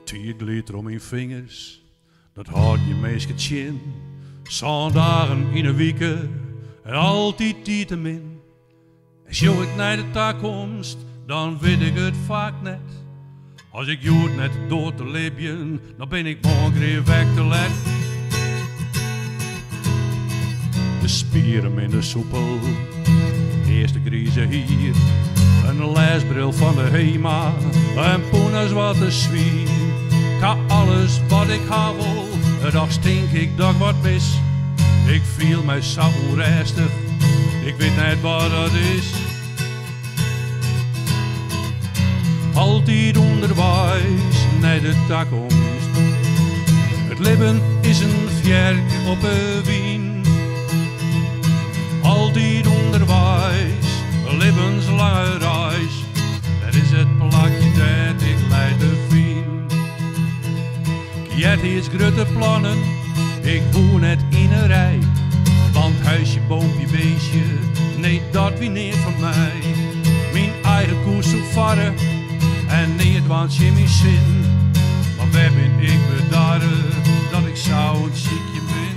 Die glitter om mijn vingers, dat houdt je meest chin. Zondagen in een week en altijd die te min. En sjouw ik naar de toekomst, dan weet ik het vaak net. Als ik jood net door te leven, dan ben ik morgen weg te let. De spieren in de soepel, eerste griezen hier. Een lesbril van de HEMA, een poenas wat te zwier. Ka alles wat ik wil, dag stink ik dag wat mis. Ik viel mij zo onrustig, ik weet niet wat dat is. Altijd onderwijs naar de toekomst. Het leven is een vjerk op een wien. Altijd onderwijs, een levenslange reis. Dat is het plakje dat ik leiden vind. Jet is grote plannen, ik woon net in een rij. Want huisje, boompje, beestje, nee dat wie niet van mij. Mijn eigen koers op varen en niet want je mijn zin. Maar waar ben ik bedaren dat ik zo een ziekje ben.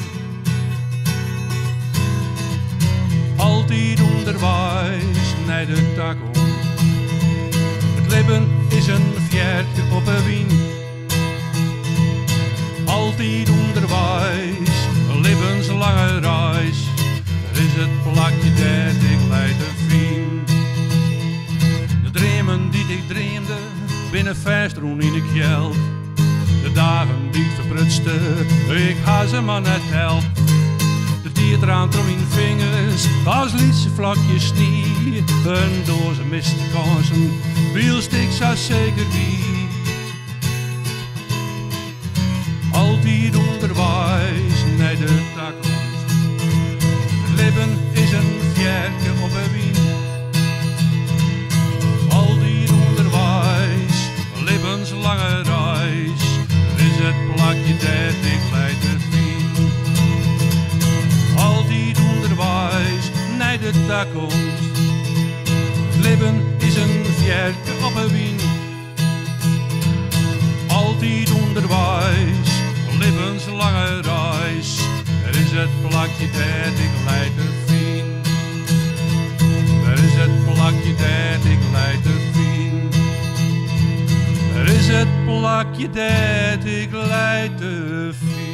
Altijd onderwijs naar de toekomst. Het leven is een vjertje op een wien. Altijd onderwijs, een levenslange reis. Dat is het plakje dat ik leiden vind. De dromen die ik dreamde, binnen vestroen in ik geld. De dagen die ik verprutste, ik ha ze maar net held. De tiertraan om mijn vingers, als lietse vlakjes snie. Een doze miste kansen, wielst ik zo zeker wie. Altijd onderwijs naar de toekomst. Het leven is een vjerkje op een wien. Altijd onderwijs, een levenslange reis. Dat is het plakje dat ik leiden vind. Altijd onderwijs naar de toekomst. Het leven is een vjerkje op een wien. Altijd onderwijs, een levenslange reis. Dat is het plakje dat ik leiden vind. Dat is het plakje dat ik leiden vind. Dat is het plakje dat ik leiden vind.